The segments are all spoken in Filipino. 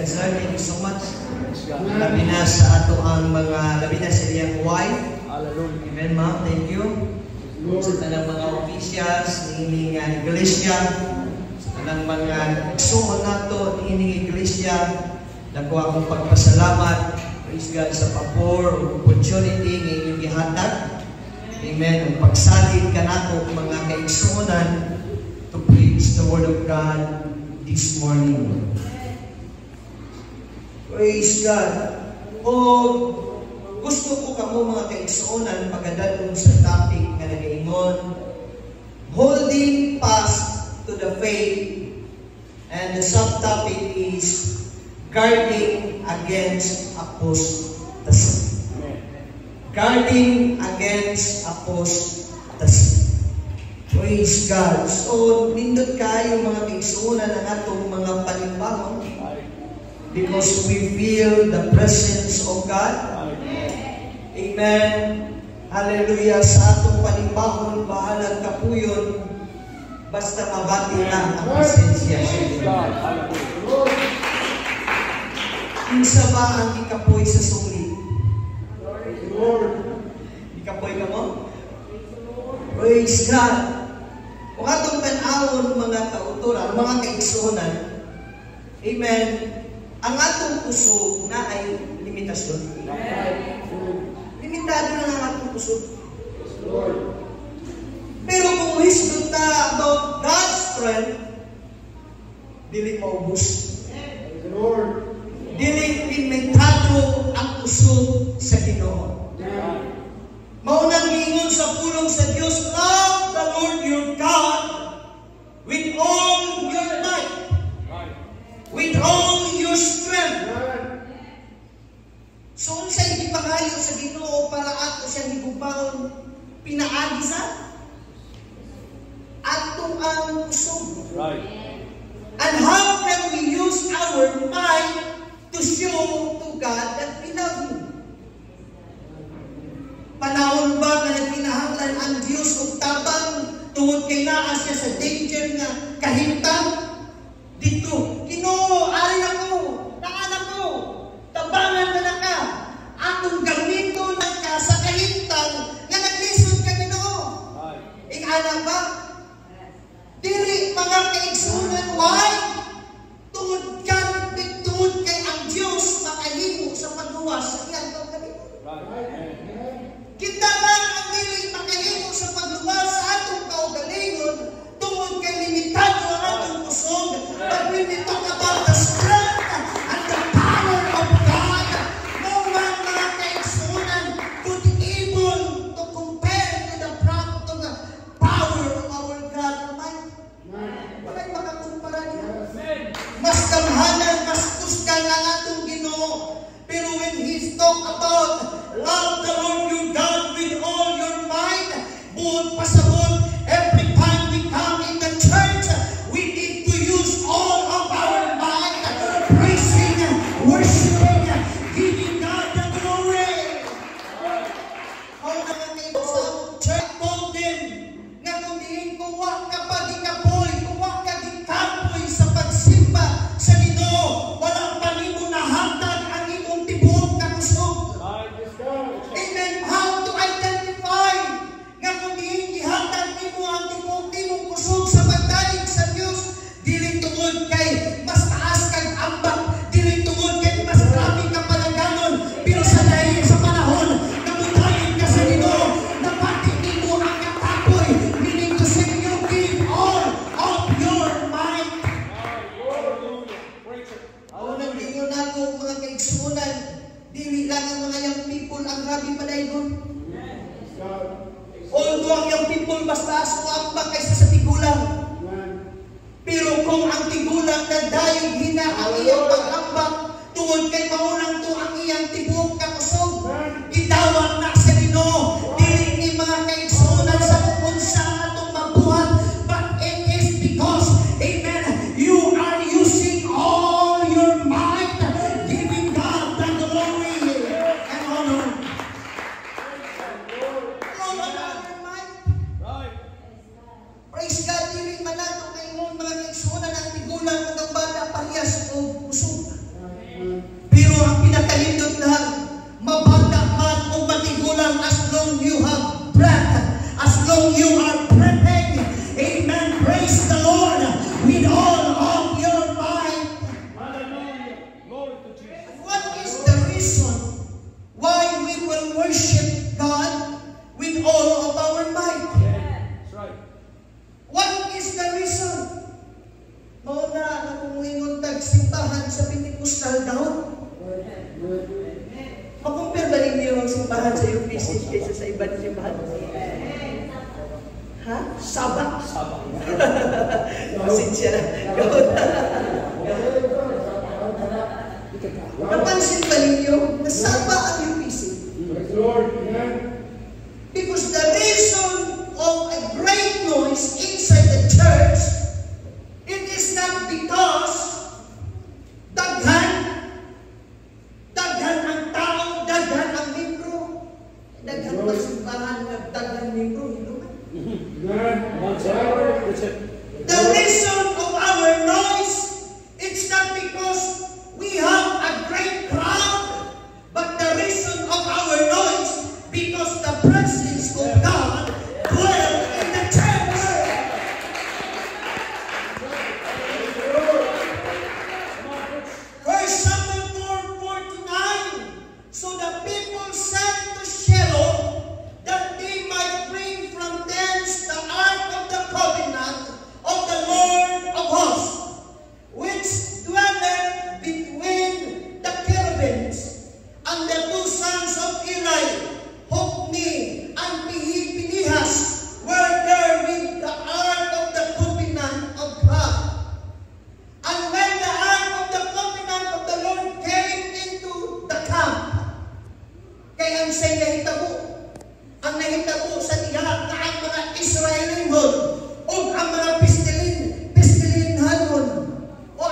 God, sir. Thank you so much. Labi na sa ato ang mga, labi na sa iyang wife. Amen, ma'am. Thank you. Sa tanang mga officials, niining iglesia, sa tanang mga suon nato, niining iglesia, nako akong pagpasalamat, praise God, sa pabor, opportunity, ng inyong gihatag. Amen. Ang pagsalig ka nato, mga kaigsuonan, to preach the Word of God this morning. Praise God. O gusto ko kamo mga kaigsuonan pagkadalong sa topic nga nagaingon, holding fast to the faith, and the subtopic is guarding against apostasy. Guarding against apostasy. Praise God. So, nindot kayo mga kaigsuonan ng atong mga panimbahon, because we feel the presence of God. Amen. Hallelujah. Sa atong panimbahon, bahalang kapuyon, basta mabati na ang presensya siya. Isa ba ang ikapoy sa sulit? Ikapoy ka mo? Praise God. Kung atong tanawon mga kauturan, mga kaigsuonan, amen, ang atong puso na ay limitasyon. Limitado na ang atong puso. Pero kung hisgot na about God's strength, dili maubos. Dili limitado ang puso sa Ginoo. Maunang ingon sa pulong sa Dios, love the Lord your God with all your might, with all your strength. So, unsay gipangayo sa Ginoo para ato siyang higugmaon pinaagi sa ato ang puso. And how can we use our mind to show to God that we love Him? Panahon ba na nagkinahanglan ang Diyos o tabang tungod kay naa siya sa danger nga kahintang? Dito, Ginoo, ari ako, naan ako, tabangan na ka, atong gamito na ka sa kahintang nga naglisod ka, Ginoo. Ingana ba? Dili mga kaigsunan, why? Tungod kay ang Diyos makahimo sa pagluwas sa iyang kaugalingon. Kita lang ang dili makahimo sa pagluwas sa atong kaugalingon tungod kay limitado ang atong pusog. But when we talk about the strength and the power of God, no one mga kaigsunan could able to compare to the power of our God Almighty. Wala'y makakumpara niya. Mas kamhanan, mas tuskan ang atong Ginoo. Pero when He talk about love the Lord your God with all your might, buot pasabot, every time we come in the church, we need to use all of our might, praising, worshiping, giving God the glory. How na nga kayo sa church golden, nga kung dihin kuwa ka pa gikapoy, kuwa ka gikapoy sa pagsimba sa Ginoo, walang panimo na hatag ang imong tibuok na kusog. Amen. How to identify nga kung dihin gihatag nimo ang tibuok kusog sa pagdalig sa Dios, dili tungod kay mas taas kag ambak, dili tungod kay mas grabe ka palangganon, pero sa dahil sa panahon na mutayin ka sa Ginoo, napati nimo ang katapoy, meaning to say you give all of your might. Unang lingon ako mga kaigsuonan, dili lang ang mga young people ang grabe padayon. Although ang young people mas taas o ambak kaysa sa tigulang, pero kung ang tigulang nagdayog hina ang iyang pag-ambak, tungod kay maunang to ang iyang tibuok kakusog, itawag na sa Ginoo, dili ni mga kaigsuonan sa unsa atong mabuhat, but it is because, amen, you are using all your might, giving God the glory and honor. All of your might. Praise God, dili man nato kayo mga kaigsuonan ang tigulang ng bata parehas o puso. So you are prepping, amen, praise the Lord, with all of your might. Hallelujah. Glory to Jesus. What is the reason why we will worship God with all of our might? That's right. What is the reason? Mauna na kung ingon tagsimbahan sa Pentecostal daw. Makumpir ba ninyo ang simbahan sa UPC kaysa sa ibang simbahan? Ha? Saba? Saba. Pasensya na. Napansin ba ninyo na saba ang UPC? Because the reason of a great noise inside the church, it is not because daghan ang tao, daghan ang membro. Daghan pa simbahan na daghan membro. The reason of our noise, it's not because we have a great crowd, but the reason of our noise, because the presence of God dwells in the church. First Samuel 4:49. So the people sent to Shiloh that they might bring from thence the ark of the covenant of the Lord of hosts, which dwelleth between the cherubims. And the two sons of Eli, Hophni and Phinehas, were there with the ark of the covenant of God. And when the ark of the covenant of the Lord came into the camp, kaya ang siya'y nahitabo. Ang nahitabo sa diha na ang mga Israelinhon o ang mga Pistilinhanon o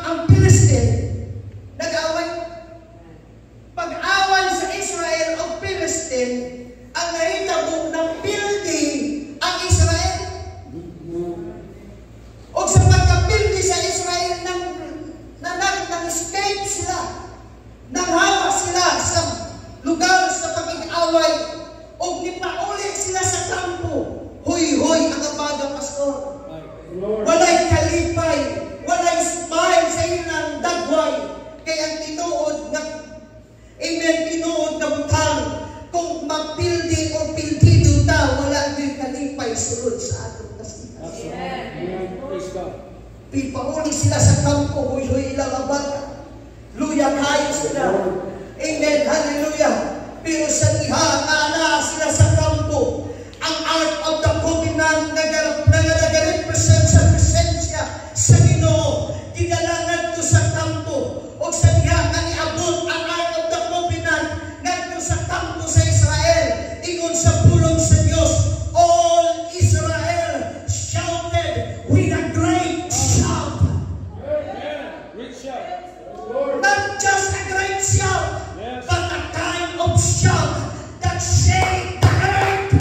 ang Pilistin nag-away. Pag-awan sa Israel o Pilistin, ang nahitabo ng building ang Israel. O sa pagka-building sa Israel nang-escape sila, nanghawa sila sa lugar sa pag-away o nipauli sila sa kampo. Huy-huy ang abaga, pastor. Walay kalipay, walay smile sa ilang dagway. Kaya ang tinuod nga, amen, tinuod na butang, kung mapildi o pildido ta, wala din kalipay sulod sa atong kasitas. Praise God. Pipauli sila sa kampo, huy-huy ilang abaga. Luya kayo sila. Amen, hallelujah. Pero sa diha, naala sila sa kampo. Ang Ark of the Covenant nag-represent sa presensya sa Ginoo. Gidalangan to sa kampo. O sa diha, niabot ang Ark of the Covenant ngadto sa kampo sa Israel. Ingon sa pulong sa Dios, all Israel shouted with a great shout. Great shout. Not just a great shout, Yes. but a kind of shout that shake the earth.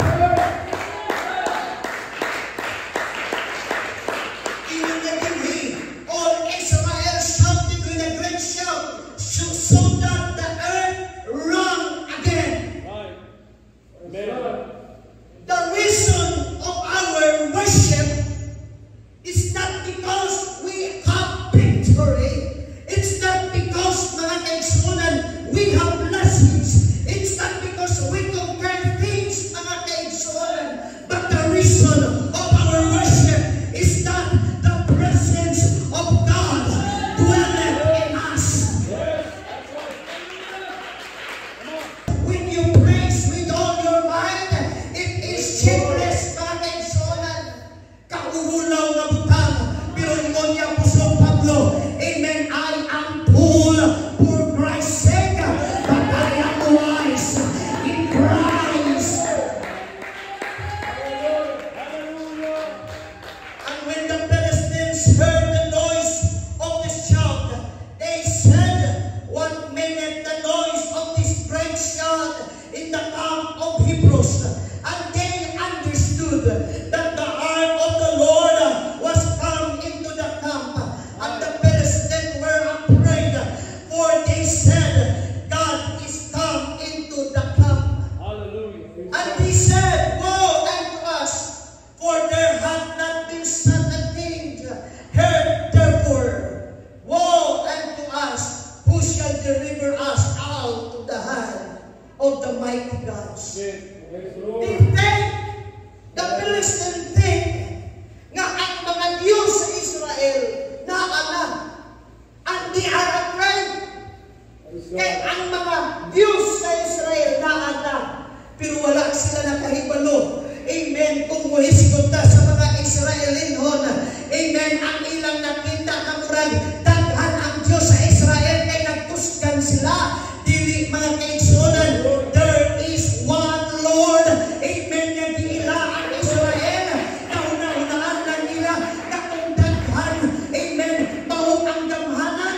misgon ta sa mga Israelinon. Amen. Ang ilang nakita na murag daghan ang Dios sa Israel kay nagkusgan sila. Dili mga kaigsunan, there is one Lord. Amen. Nga giila ang Israel. Nauna-unaan lang nila na kung daghan. Amen. Mao ang gamhanan.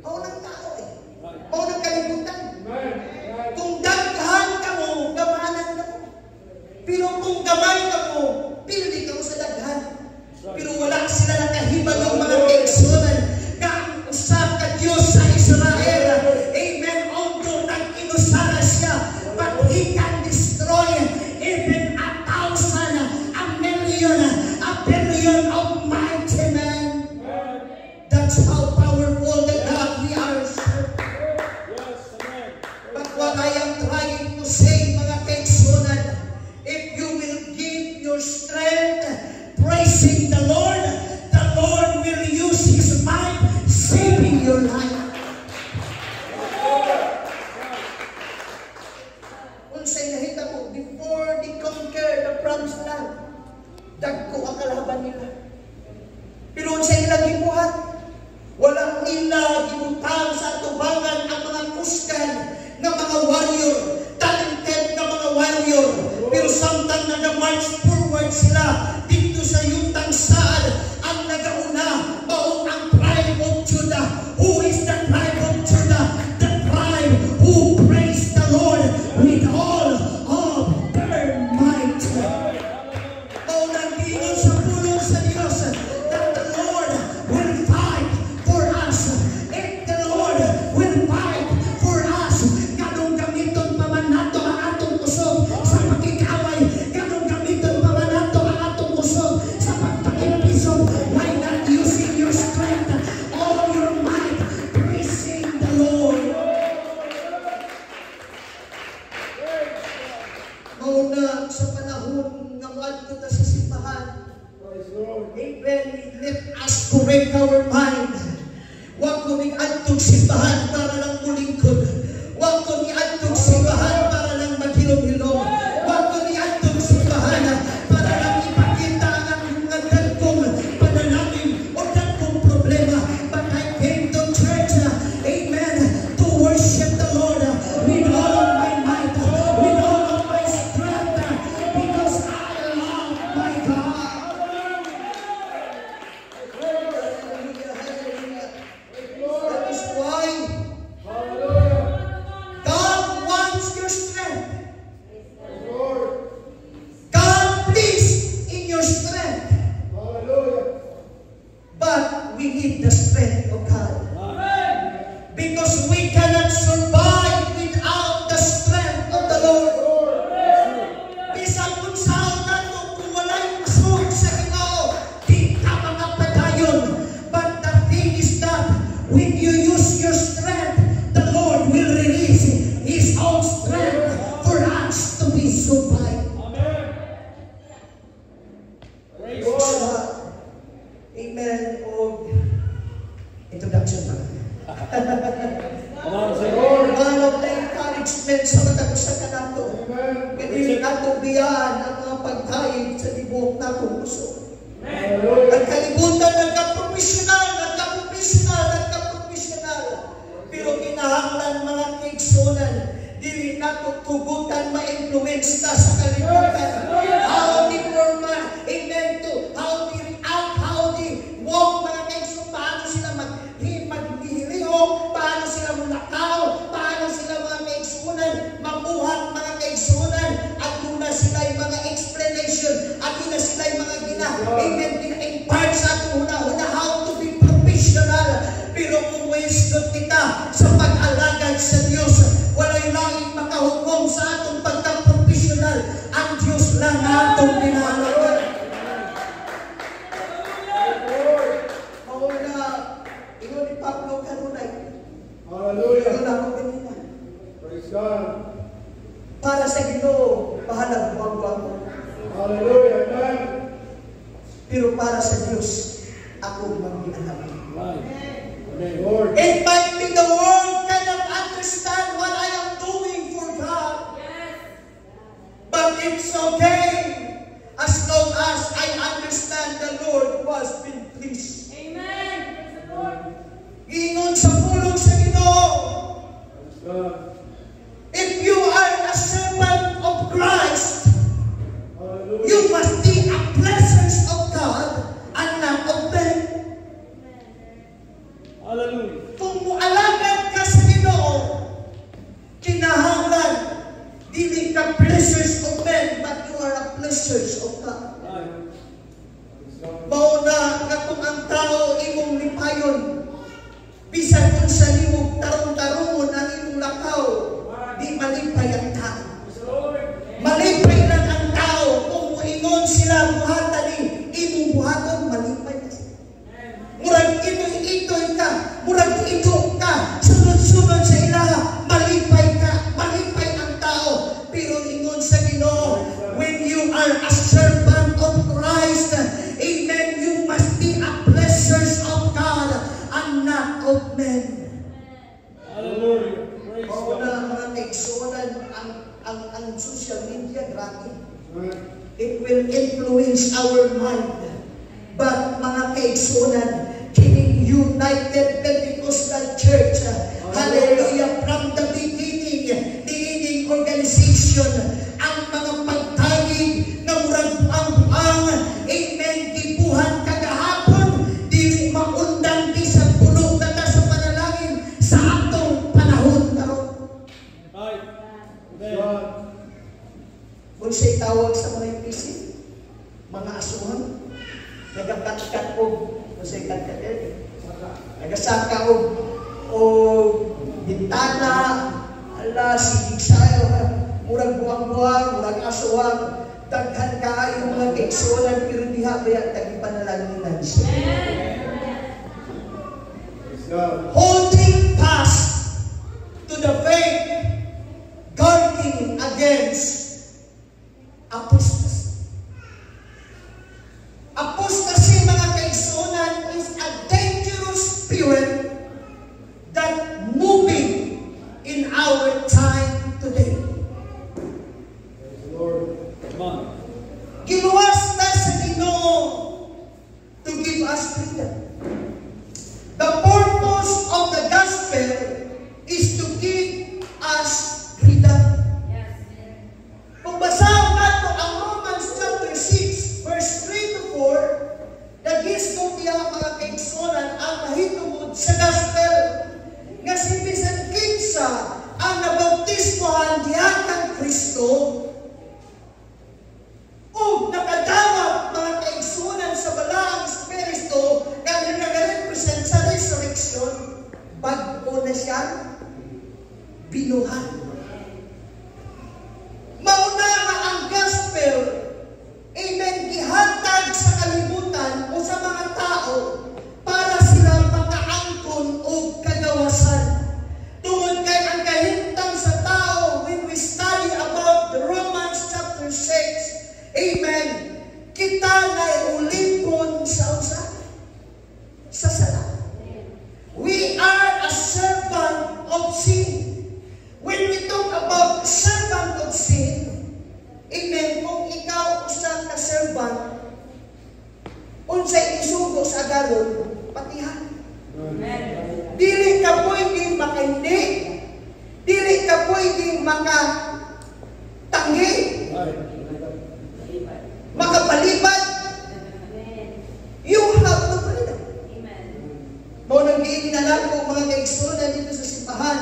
Mao ng tao eh. Mao ng kalibutan. Kung daghan ka mo, gamhanan ka mo. Pero kung gamay ka mo, pili ka mo sa daghan. Pero wala sila nakahibag ng mga kaigsunan na ang usa ka Diyos sa Israel. Amen. Although nag-inusara siya, but He can destroy even 1,000, a million, a billion of mighty men. That's how powerful the God we are serving. But what I am trying to say, mga kaigsunan, if you will give your strength praising the Lord will use His might saving your life. Unsay nahita mo, before they conquer the promised land, dagko ang kalaban nila. Pero unsay nila gibuhat? Walang nila gibutang sa atubangan ang mga kusgan ng mga warrior, talented na mga warrior. Pero samtang nag-march forward sila dito sa yutang saad, ang nagauna, mao ang tribe of Judah. Who is the tribe of Judah? The tribe who praised the Lord with all of their might. Mao nang gingon sa pulong sa Dios that the Lord will fight for us. If the Lord will fight for us, ganong gamiton pa man nato ang atong kusog sa pagkikaway, ganong gamiton pa man nato ang atong kusog sa pagpakimpisog. Why not using your strength, all your might, praising the Lord? Mauna sa panahon ng wadto ta sa simbahan, amen, let us correct our mind. Huwag ko miadtog simbahan para lang mulingkod. Huwag ko miadtog simbahan para lang maghilom-hilom. Huwag ko miadtog simbahan para lang ipakita ang mga dagkong panalangin o dagkong problema. But I came to church, amen, to worship the Lord with all of my might, with all of my strength, because I love my God. Hallelujah, hallelujah. That is why God wants your strength. God pleased in your strength. But we need the strength of God. Because we cannot survive without the strength of the Lord. Bisan kung saan nato kung wala yung sug sa Ginoo, di ka makapadayon. But the thing is that when you use your strength, the Lord will release His own strength for us to be survived. Praise God. Amen. O introduction pa. Come on, say One of the encouragement sa matagusan ka nato. Ganili nato biyan ang mga pagtayig sa tibok natong puso. Ang kalibutan nagka-professional. Pero kinahanglan mga kaigsunan, dili nato tugutan ma-influence ta sa kalibutan. How they format, amen, to how they react, how they walk, mga kaigsunan, paano sila maghihilihok, paano sila mulakaw, paano sila mga kaigsunan mabuhat, mga kaigsunan, at na sila yung mga explanation, at na sila yung mga amen, gina-impart sa atong una-una how to be professional. Pero kung wisdom kita sa pag-alagad sa Diyos, walay langit makahukom sa atong pagka-professional. Ang Diyos lang atong pinahalagan. Mauna, ingon ni Pablo kanunay. Hallelujah. Ingon ako ganina. Praise God. Para sa Ginoo, bahalag buwag-buwag. Hallelujah. Amen. Pero para sa Diyos, ako magbialagay. Right. Amen. Lord. It might be the world cannot understand what I am doing for God. But it's okay. As pleasures of God. Praise God. Mauna katong ang tao imong lipayon. Bisan kung sa limog tarong-tarungon ang imong lakaw, di malipay ang tao. Malipay lang ang tao kung muingon sila buhatan ni imong buhaton, malipay na sila. Murag itoy ka, murag ito ka, sunod-sunod sa ilaha, malipay ka, malipay ang tao. Pero ingon sa Ginoo, when you are a servant of Christ, amen, you must be a pleasures of God and not of men. Hallelujah. Praise Mauna God. mga kaigsunan ang social media, grabe. Amen. It will influence our mind. But mga kaigsunan, kining United Pentecostal Church, hallelujah, from the beginning, niining organization, ang mga pagtayig na murag buang-buang, amen, gibuhan kagahapon, dili maundang di sa puno na sa panalangin sa atong panahon karon. Right. God. Kung siya'y tawag sa mga ipisip, mga asuhan, nagakat-kat o, kung siya'y kat-kat, nagasaka o bintana, ala, sigig sayo, murag buwang-buwang, murag asuhan, daghan ka yung mga kaigsunan, pero diha kaya tagipanalaginan siya. Praise God. Holding fast to the faith, guarding against apostasy. Apostasy, mga kaigsunan, is a dangerous spirit that moving in our time today. Praise the Lord. Come on. Giluwas na sa Ginoo to give us freedom. The purpose of the gospel is to give us freedom. Kung basahan nato ang Romans chapter 6, verse 3 to 4, nagisgo niya mga kaigsunan ang mahitungod sa gospel nga si bisan kinsa ang nabautismohan diha kang Kristo o nakadawat mga kaigsunan sa balaang Espiritu nga nag-represent sa resurrection, bago na siya binuhat. Mauna nga ang gospel, amen, gihatag sa kalibutan o sa mga tao para sila makaangkon o kagawasan. Tungod kay ang kahintang sa tao when we study about the Romans chapter 6, amen, kita na'y ulipon sa usa, sa sala. We are a servant of sin. When we talk about servant of sin, amen, kung ikaw usa ka servant, unsay isugo sa agalon, patihan. Dili ka pwedeng makaindi, dili ka pwedeng makatanggi, makapalipad. You have to freedom. Mo nang giingnan ko mga kaigsunan dito sa simbahan,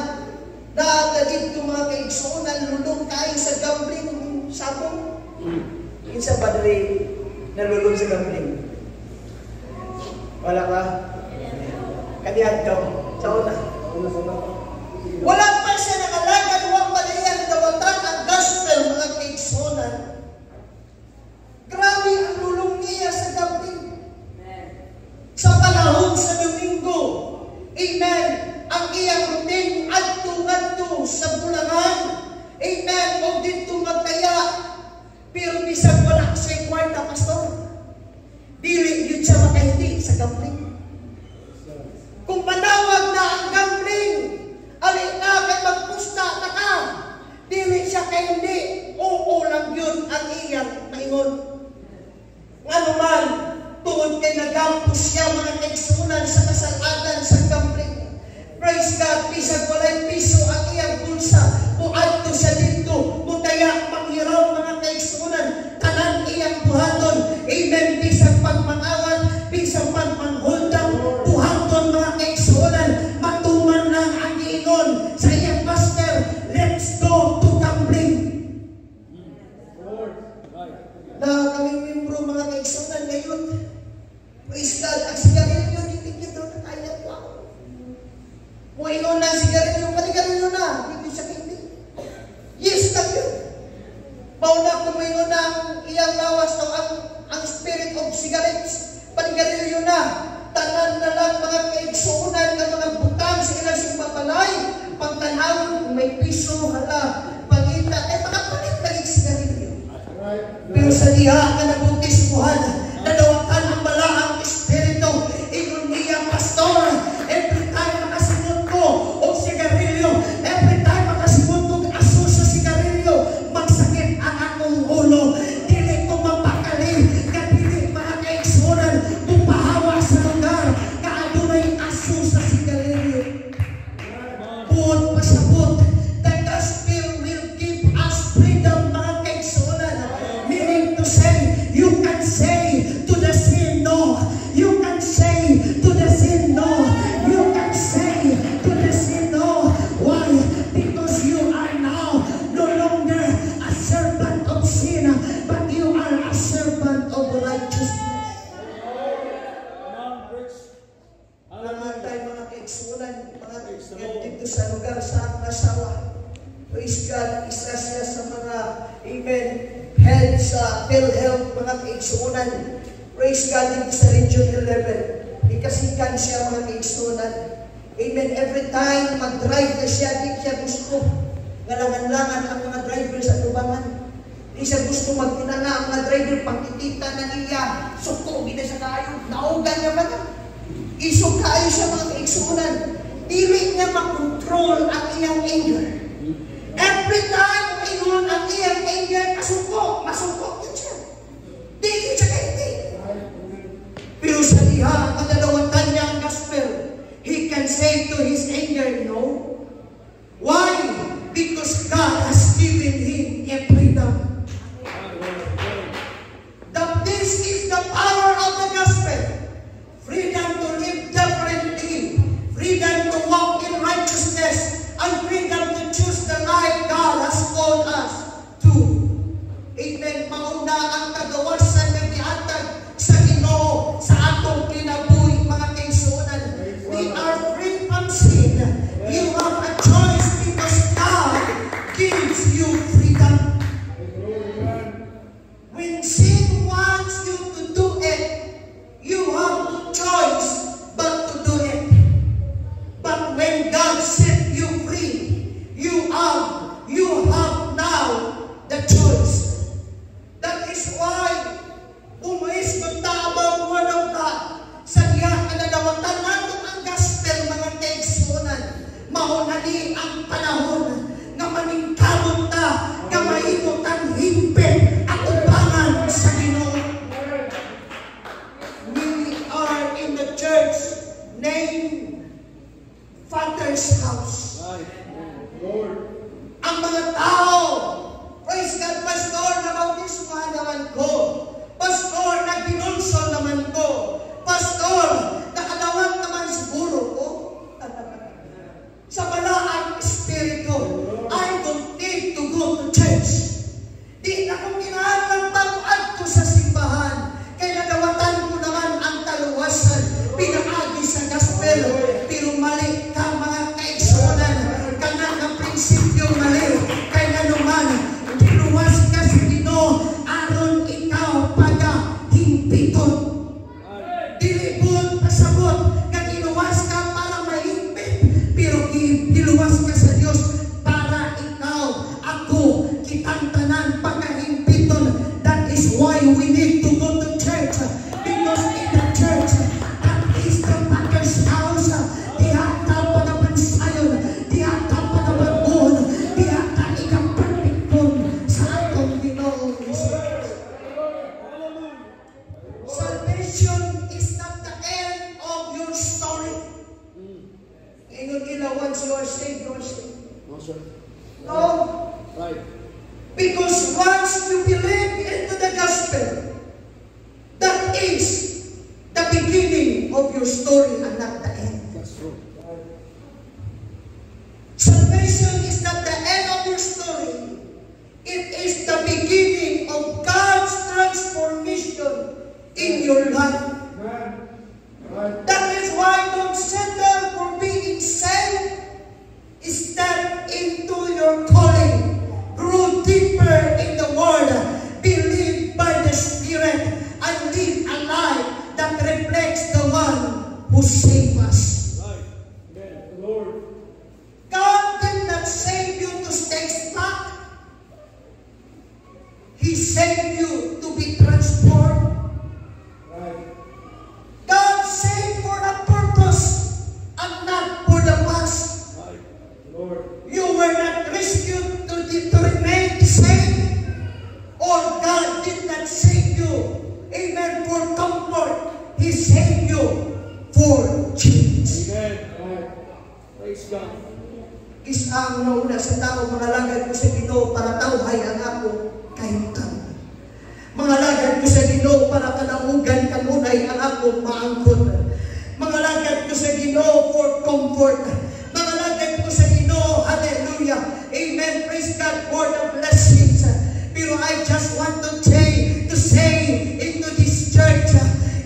na dito mga kaigsunan, lulong kayo sa gambling sabong. Insa padre nalulong sa gambling. Wala ka? Kanihan ka sa una. Wala pa siya nakalagad, wala pa niya nagawatan ang gospel mga kaigsunan. Grabe ang lulong niya sa gambling. Sa panahon sa Domingo, amen, ang iyang routine adto-adto sa bulangan, amen, o dito magtaya, pero bisag wala siya kwarta, pastor, dili yun siya makahindi sa gambling. Kung manawag na ang gambling, alin na kay magpusta na ka, dili siya kahindi, oo lang yun ang iyang maingon. Ano man, tungod kay nagampos siya mga kaigsunan sa kasalanan sa gambling. Praise God, bisag walay piso ang iyang bulsa, buadto siya dito, mutaya, manghiraw mga kaigsunan, tanan iyang buhaton, amen, bisag pagmangawan, bisag pagmangholdang, buhaton mga kaigsunan, matuman lang ang giingon sa iyang master, let's go to gambling. Right. Na kami kaigsunan ngayon. Praise God. Ang sigarilyo, hindi niya daw na kaya po ako. Kung ikaw na ang sigarilyo, kaligarilyo na. Hindi siya hindi. Yes, lang yun. Mauna kung ikaw na ang iyang lawas o ang spirit of cigarettes, paligarilyo na. Tanan na lang mga kaigsunan ng mga butang sa ilang simbabalay. Pagtanaw, kung may piso, hala, pangita, makapalit na yung sigarilyo. Pero sa diha ka nabutis buhan, nadawatan ang balaang espiritu, ingon niya, pastor, every time makasimot ko o sigarilyo, every time makasimot ko aso sa sigarilyo, magsakit ang akong ulo. Dili ko mapakali, kadili mga kaigsunan, bupahawa sa lugar, kaadunay aso sa sigarilyo. Buot pasabot, the gospel will give us freedom, mga kaigsunan. Meaning to say, you can say to the sin no. You can say to the sin no. You can say to the sin no. Why? Because you are now no longer a servant of sin, but you are a servant of righteousness. Alam tayo mga kaigsunan, mga dito sa lugar sa Nasawa. Praise God, isa siya sa mga amen, health sa PhilHealth, mga kaigsunan. Praise God, dito sa Region 11. Ikasikan siya mga kaigsunan. Amen, every time mag-drive na siya, di siya gusto. Ngalangan-langan ang mga driver sa tubangan. Di siya gusto magtinanga ang mga driver, pagkitita na niya, suko, hindi na siya kayo, naugan niya ba na? Isog kayo siya mga kaigsunan. Dili niya makontrol ang iyang anger. Every time ingon ang iyang anger, masukok din siya. Dili siya kaiti. Pero sa diha, ang nadawatan niya ang gospel, he can say to his anger, no. Why? Because God has given him a freedom. That this is the power of the gospel. Freedom to live differently. Freedom to walk in righteousness. And freedom to choose the life God has called us to. Amen. Mauna ang kagawasan na gihatag sa Ginoo sa atong kinabuhi, mga kaigsunan. We are free from sin. You have a choice because God gives you freedom. When sin wants you to do it, you have no choice but to do it. But when God set you free, you have now the choice. That is why umuis magtabang word of God. Sa diya kanadawatan nato ang gospel, mga kaigsunan. Mahunani ang panahon nga maningkamot ta, nga mahimot ang himpit at ubangan sa Ginoo. We are in the church named Father's house. Ang mga tao, praise God, pastor, nabautismuhan naman ko. Pastor, nagbinunsol naman ko. Pastor, nakadawat naman siguro ko. Sa balaang espiritu, I don't need to go to church. Di na kong kinahanglan pag-ad ko sa simbahan. Kaya nadawatan ko naman ang taluwasan, pinaagi sa gospel. Pero mali ka, mga kaigsunan. Kana ka prinsipyo mali. Kaya naman, diluwas ka sa Ginoo, aron ikaw pag-himpiton. Dilibon pasabot, nga diluwas ka para mahimpit. Pero diluwas ka sa Diyos para ikaw, ako, kitang tanan pag-himpiton. That is why we need to go to church. Because in the church, that is the Father's house. Dihata panapansayon, dihata panabagon, dihata ikapagpikon sa atong Ginoo Jesus. Salvation is not the end of your story. Ingon nila, once you are saved, you are saved. No, sir. No. Right. Because once you believe into the gospel, that is the beginning of your story and not the end. That's true. Salvation is not the end of your story. It is the beginning of God's transformation in your life. Amen. Right. That is why don't settle for being saved. Step into your calling. Grow deeper in the Word. Believe by the Spirit and live a life that reflects the one who saved us. Right. Amen. The Lord. God did not save you to stay stuck. He saved you to be transformed. Right. God saved for a purpose and not for the past. Right. The Lord. You were not rescued to remain the same. Or God did not save you, amen, for comfort. He saved you for change. Amen. Right. Praise God. Isang nauna sa tao, mga lagad ko sa Ginoo para tawhay ang ako kahimtang. Mga lagad ko sa Ginoo para kanaugan kanunay ang akong maangkot. Mga lagad ko sa Ginoo for comfort. Mga lagad ko sa Ginoo, hallelujah, amen, praise God for the blessings. Pero I just want to say into this church,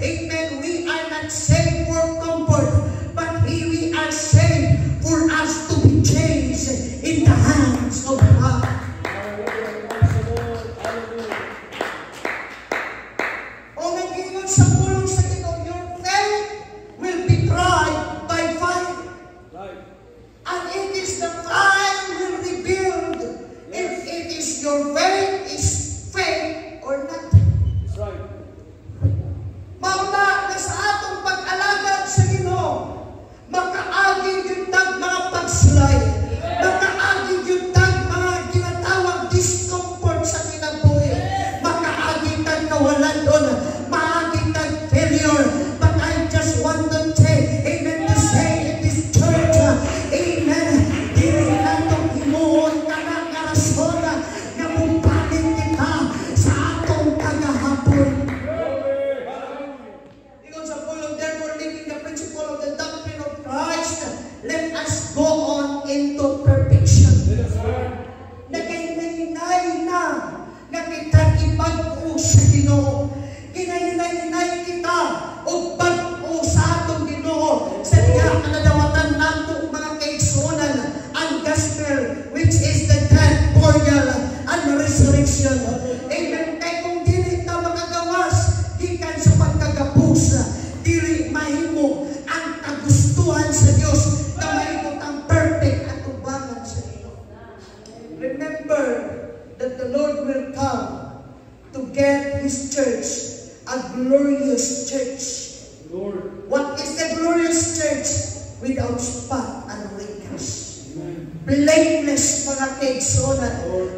amen, we are not saved for comfort, but we are saved for us to be changed in the hands of God. O nag-iwan sa pulong sa Ginoo, your faith will be tried by fire. Right. And it is the fire will reveal if it is your faith is faith or not. That's right. Mauna na sa atong pag-alagad sa Ginoo, makaagin yung tag mga pagslide, makaagin yung tag mga ginatawag discomfort sa kinabuhi, makaagin tag kawalan doon, maagin tag failure. But I just want to say, amen, to say in this church, amen, dili natong himuon ka na karasona na mupalit kita sa atong kagahapon. Because of all of therefore living the principle of the doctrine of Christ, let us go on into perfection. Let us learn. Nagkahinay na kita ipag-o sa Ginoo. Ginahinay kita o pag-o sa atong Ginoo. Sa diya kanadawatan nato mga kaigsunan ang gospel, which is the death, burial, and resurrection. Amen. Kaya kung dili ka makagawas, gikan sa pagkagapusa, dili mahimo ang kagustuhan sa Dios na mahimot ang perfect at ubangan sa Ginoo. Remember that the Lord will come to get His church, a glorious church. Lord. What is the glorious church? Without spot and wrinkles. Amen. Blameless mga kaigsunan.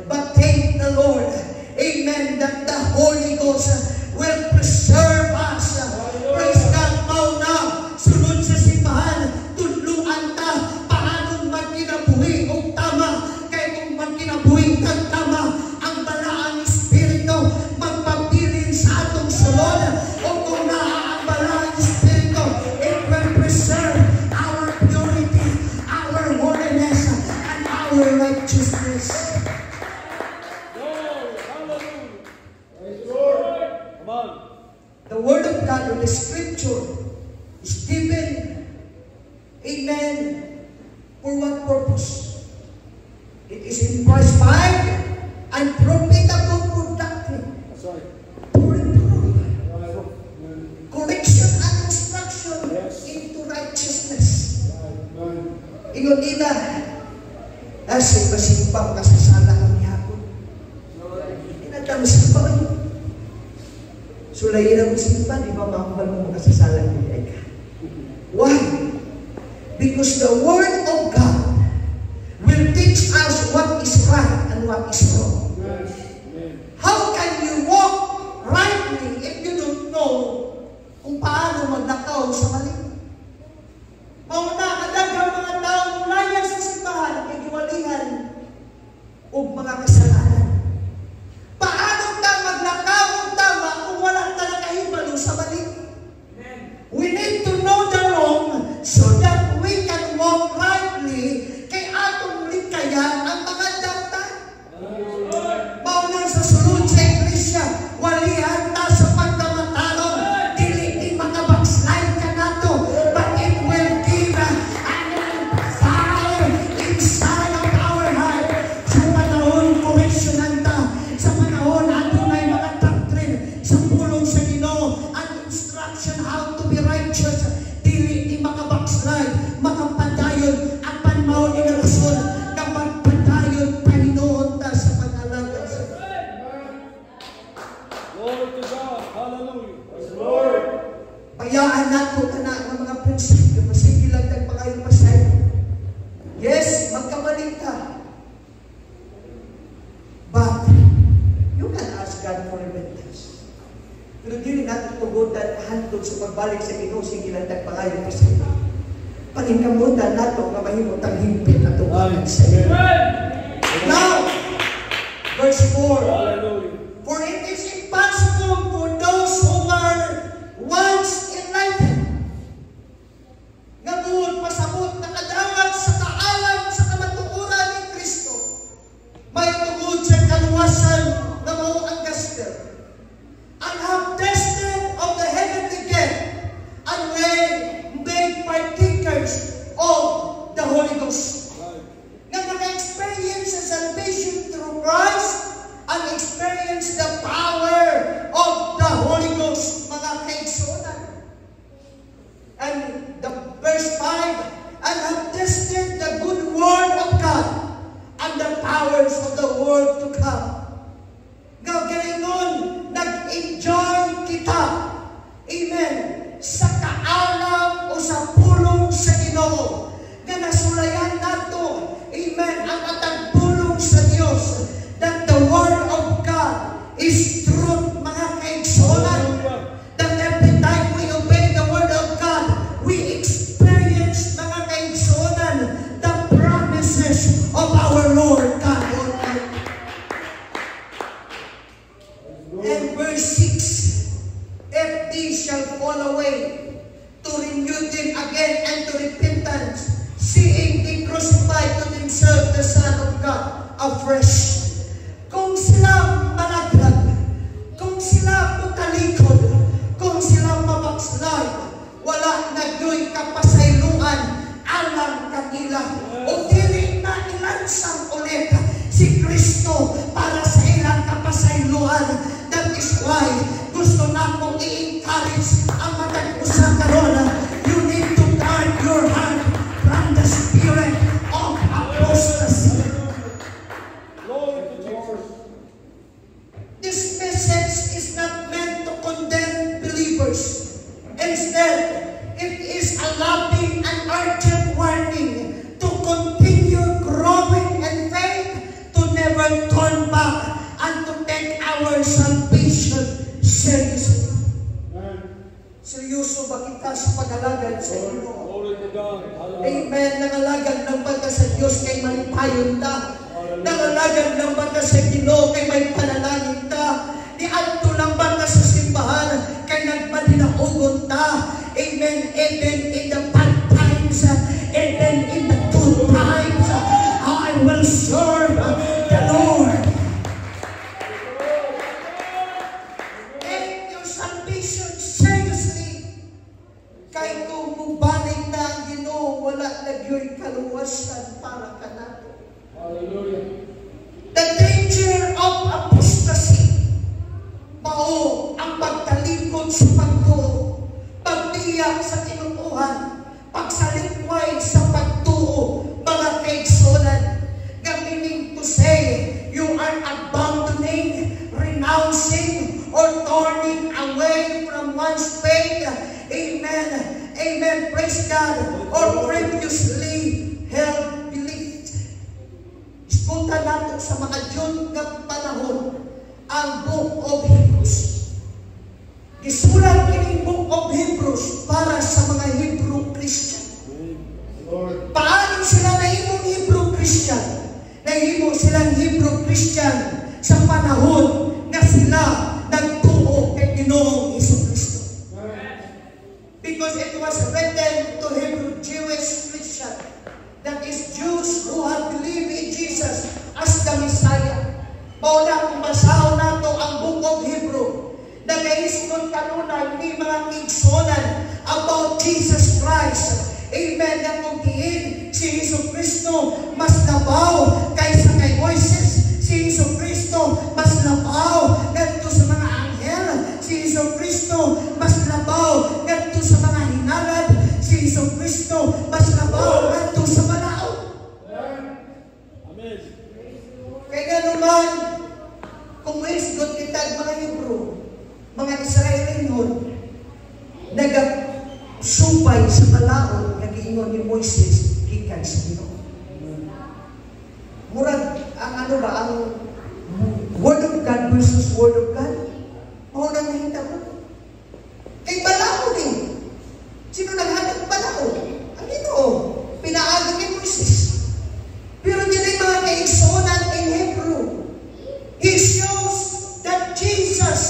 But thank the Lord, amen, that the Holy Ghost will preserve us. Praise God, mauna, sunod sa simbahan, tudluan ta, paano magkinabuhi o tama. Kaya kung magkinabuhi kang tama, ang balaang Espiritu magpabilin sa atong sulod. O kung ang balaang Espiritu, it will preserve our purity, our holiness, and our righteousness. Lord. Hallelujah. Praise the Lord. Come on. The Word of God or the Scripture is given, amen, for what purpose? It is inspired and profitable for doctrine, That's right. for reproof, Right. Amen. correction, and instruction Yes. into righteousness. Right. Amen. Ingon nila, kasi masimpang kasasala kami hapon. Inatang sa pag sulayin ang simpan, di ba makakabal mo makasasala ng ka? Why? Because the Word of God will teach us what is right and what is wrong. Yes. Amen. How can you walk rightly if you don't know kung paano maglakaw sa mali? Mauna, kadagang mga taong laya sa simbahan, igiwalihan o mga kasalanan. Paano ka maglakaw ng tama kung wala ka nakahibalo sa mali? We need to know the wrong so that we can walk rightly kay atong likayan ang mga dautan. Mauna sa sulod sa iglesia, walihan ta sa pagkamatalong Praise the Lord. Bayaan nato na ng mga prinsipyo. Masige lang nagpakayo pa sa'yo. Yes, magkamali ka. But, you can ask God for repentance. Pero dili natin tugudan hantod sa pagbalik sa Ginoo. Sige lang nagpakayo pa sa'yo. Paningkamutan nato nga mahimot ang himpit na tugudan sa'yo. Now, verse 4. Hallelujah. For it is impossible for those who are once enlightened, nga buod pasabot na kadawat sa kaalam sa kamatuoran ni Kristo, may tugod sa kaluwasan na mao ang gospel, and have tasted of the heavenly gift, and were made partakers of the Holy Ghost. Nga naka-experience sa salvation through Christ, and experience the power of the Holy Ghost, mga kaigsunan. And the verse 5, and have tested the good word of God and the powers of the world to come. Nga galingon, nag-enjoy kita, amen, sa kaalam o sa pulong sa Ginoo. Nga nasulayan nato, amen, ang atang pulong sa Dios, that the Word of God is truth, mga kaigsunan. That every time we obey the Word of God, we experience, mga kaigsunan, the promises of our Lord God Almighty. And verse 6, if these shall fall away, to renew them again and to repentance, seeing they crucify to themselves the Son of God afresh. Kung sila malaglag, kung sila mutalikod, kung sila mabakslay, wala na yo'y kapasayloan alang kanila. O dili na ilansang ulit si Kristo para sa ilang kapasayloan. That is why gusto na kong i-encourage ang matag-usa karon. You need to guard your heart from the spirit of apostasy. This message is not meant to condemn believers. Instead, it is a loving and urgent warning to continue growing in faith, to never turn back, and to take our salvation seriously. Seryoso ba kita sa pag-alagad sa Ginoo? Amen. Nangalagad ng bata sa Diyos kay malipayon ta. Nangalagad ng bata sa Ginoo kay may panalangin ta. Niadto lang bata sa simbahan kay nagmadinaugon ta. Amen. Even in the bad times, even in the good times, I will serve the Lord. Take your salvation seriously. Kay kung mubalik na ang Ginoo, wala na yo'y kaluwasan para ka nato. Hallelujah. The danger of apostasy, mao ang pagtalikod sa pagtuo, pagtiyak sa tinutuhan, pagsalikway sa pagtuo, mga kaigsunan. Meaning to say, you are abandoning, renouncing, or turning away from one's faith. Amen. Amen. Praise God. Or previously held belief. Punta natin sa mga June ng panahon ang Book of Hebrews. Isulat kining Book of Hebrews para sa mga Hebrew Christian. Paano sila nahimong Hebrew Christian? Nahimo silang Hebrew Christian sa panahon na sila nagtuo kay Ginoong Jesucristo. Because it was written to Hebrew Jewish Christian, that is Jews who have believed in Jesus as the Messiah. Mauna kung basaho nato ang Book of Hebrew, nagaisgon kanunay ni mga kigsonan about Jesus Christ. Amen. Nga kung diin si Jesucristo mas labaw kaysa kay Moises. Si Jesucristo mas labaw ngadto sa mga anghel. Si Jesucristo mas labaw ngadto sa mga hinalad. Si Jesucristo mas labaw ngadto sa balao. Amen. Kaya ganuman, kung maisgot kita mga Hebrew, mga Israelinon, pagkaon nga giingon ni Moises gikan sa Ginoo. Murag ang ano ba ang Word of God versus Word of God? Mao nang nahitabo. Kay balaod eh. Sino naghatag balaod? Ang Ginoo. Pinaagi ni Moises. Pero dili mga kaigsuonan in Hebrew. He shows that Jesus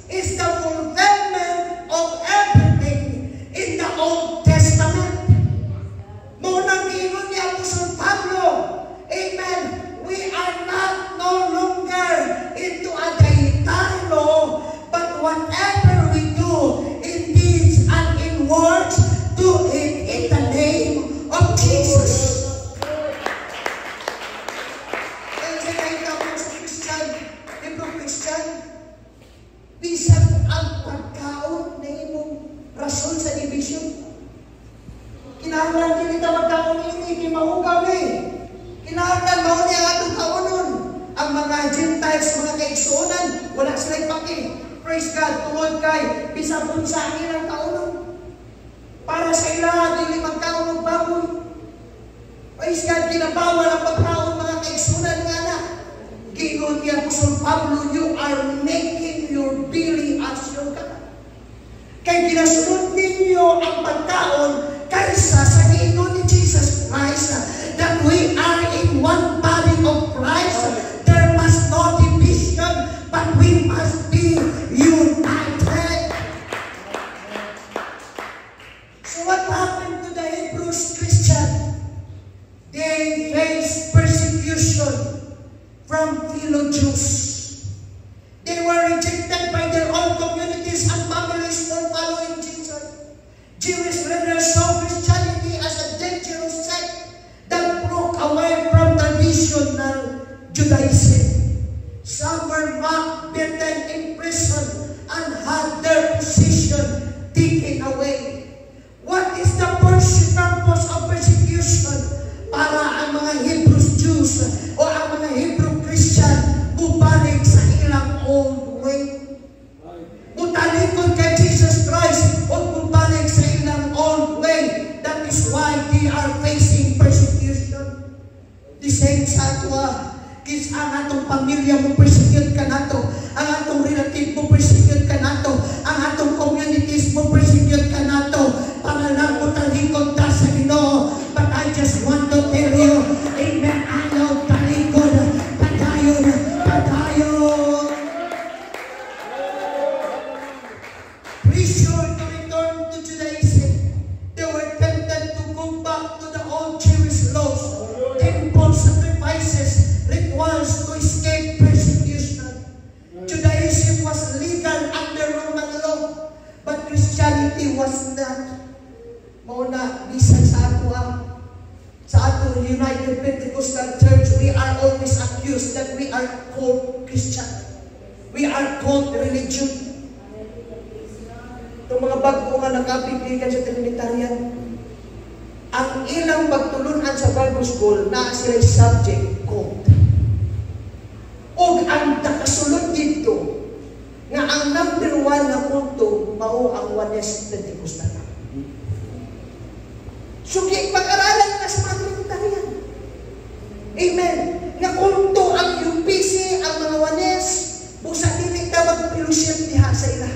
is the fulfillment of everything in the Old Testament. Munang ingon ni Apostol Pablo, amen, we are not no longer into a dietary law, but whatever we do in deeds and in words, do it in the name of Jesus. Bisan ang pagkaon na imong rason sa division. Kinahanglan din ito magkaon ini, mahugaw eh. Kinahanglan mao niya ang atong kaunon. Ang mga Gentiles, mga kaigsuonan, wala silang paki. Praise God, tungod kay bisan kung sa ilang kaunon. Para sa ila, dili magkaon ng baboy. Praise God, kinabawal ang pagkaon mga kaigsuonan nga na. Giingon niya Apostol Pablo, you are making your belly as your God. Kaya ginasunod ninyo ang pagkaon kaysa sa giingon ni Jesus Christ that we are in one body of Christ. There must no division, but we must be united. So what happened to the Hebrews Christian? They faced persecution from fellow Jews. They were rejected by their own communities and families for following Jesus. Jewish leaders saw Christianity as a dangerous sect that broke away from traditional Judaism. Some were mocked, beaten, imprisoned, and had their position taken away. What is the purpose of persecution? Para ang mga Hebrews Jews o ang mga Hebrew Christian bubalik sa ilang old way. Mutalikod kay Jesus Christ o bubalik sa ilang old way. That is why they are facing persecution. The same sa ato kis ang atong pamilya mo persecute ka nato, ang atong relative mo persecute ka nato, ang atong communities mo persecute ka nato, para lang mutalikod ta sa Ginoo. But I just want to tell you, amen, ayaw talikod, padayon, padayon. Pressure to return to Judaism. They were tempted to go back to the old Jewish laws, temple sacrifices, rituals to escape persecution. Judaism was legal under Roman law, but Christianity was not. Mauna, bisan sa ato United Pentecostal Church, we are always accused that we are called Christian. We are called religion. Itong mga bago nga nakapigligan sa Trinitarian, ang ilang pagtulunan sa Bible School na sila subject cult. O ang nakasulod dito, nga ang number 1 na kulto, mao ang Oneness Pentecostal. So, pag-aralan na sa mga Trinitarian. Amen. Nga kulto ang UPC, ang mga Oneness, busa dili ka magpilusyon diha sa ila.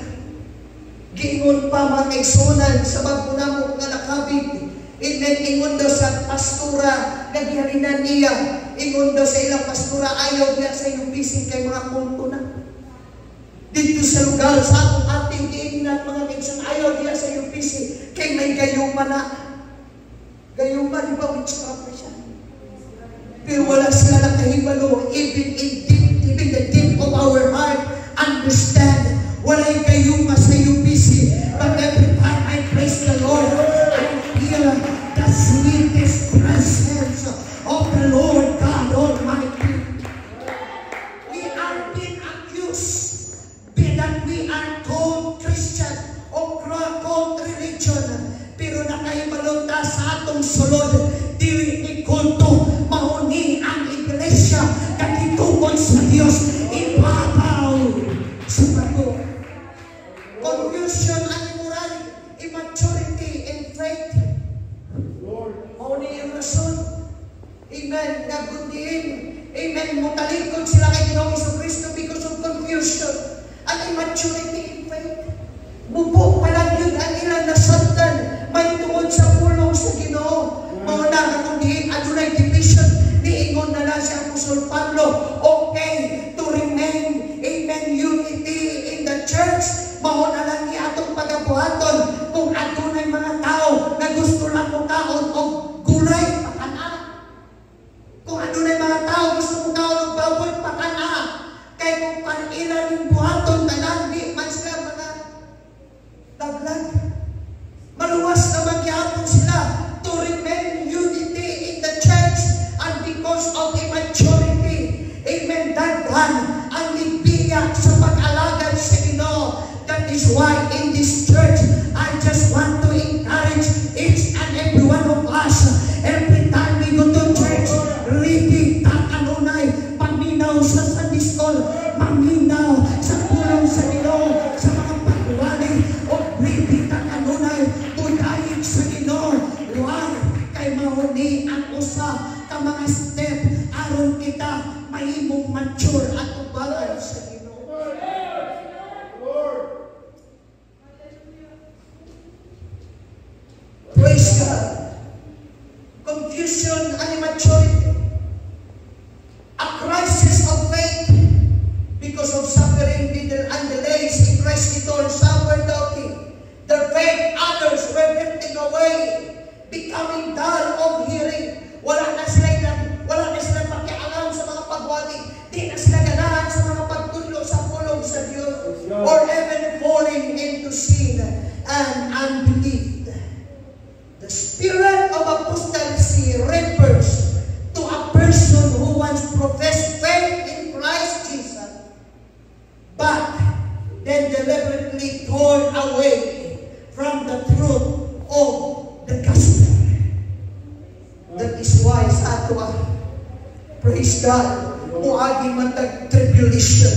Giingon pa mga kaigsuonan sa bagpunamo nga nakabig. Amen. Ingon daw sa pastora nga giharinan niya. Ingon daw sa ilang pastora, ayaw niya sa UPC kay mga kulto na. Dito sa lugar, sa atong ating diinan mga kaigsuonan, ayaw niya sa UPC kay may gayuma na. Gayuma, di ba, witchcraft na siya. Pero wala sila nakahibalo, even the deep of our heart, understand, wala'y gayuma sa UPC. But every time I praise the Lord, I feel the sweetest presence of the Lord God Almighty. We are being accused that we are called Christian or called religion. Pero nakahibalo ta sa atong sulod, dili ni kulto, mahuni ang iglesia, katitugon sa Dios, ibabaw sa bago. Confusion and immorality, immaturity in faith. yung rason. Amen. Nagundiin. Amen. Mutalikod sila kay Ginoong Jesucristo because of confusion at immaturity in faith. Bubok pa lang yun ang ilang nasabtan. May tungod sa pulong sa Ginoo. Mauna nagundiin. Adunay division. Niingon na lang si Apostol Pablo. Okay, to remain, amen, unity in the church. Mauna lang ni atong pagabuhaton. Kung adunay mga tao na gusto lang mo kaon o gulay, pakana. Kung adunay mga tao gusto mo kaon o baboy, pakana. Kaya kung panilan yung buhaton, tanan, di man sila mga taglag. Maluwas na magyapon sila to remain unity in the church, and because of immaturity, amen, daghan ang nagbiya sa pag-alagad sa Ginoo. That is why in this church, I just want to encourage each and every one of us, every time we go to church, ready, tatanunay, paminaw sa Sunday school, maminaw sa pulong sa Ginoo, sa mga pagwali, o ready, tatanunay, tudayin sa Ginoo. Huwag kay mahuni ang usa ka mga step aron kita mahimong mature at ubangan sa Ginoo. Praise God. Confusion and immaturity. A crisis of faith because of suffering and delays in Christ's return. Some were doubting their faith. Others were drifting away, becoming dull of hearing. Wala na sila pakialam sa mga pagwali. Di na sila ganahan sa mga pagtudlo sa pulong sa Diyos. Or even falling into sin and unbelief. The spirit of apostasy refers to a person who once professed faith in Christ Jesus, but then deliberately torn away from the truth of the gospel. That is why sa ato, praise God, muagi man tag tribulation,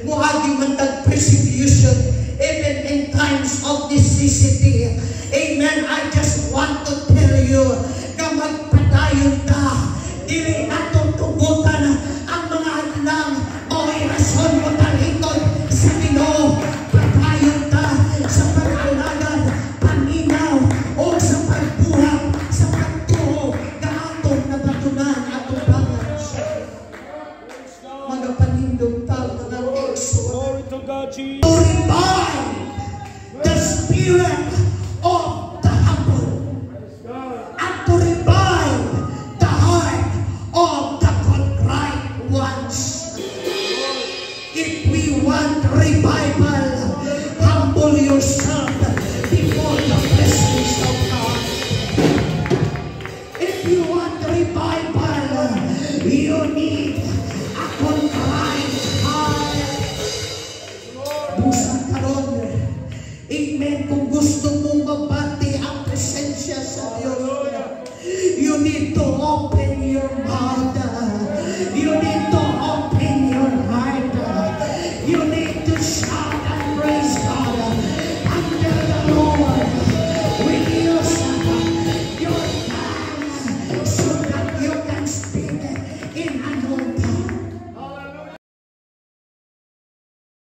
muagi man tag persecution, even in times of necessity. Amen. I just want to tell you na magpadayon ka. Dili natong tugutan ang mga hadlang o rason mo talikod sa Ginoo. Padayon ka sa pag-alagad, paminaw, o sa pagbuhat, sa pagtuo, kaatong nabatunan at ubangan sa mga panindong tao na ng Diyos. Glory to God, Jesus. To revive the spirit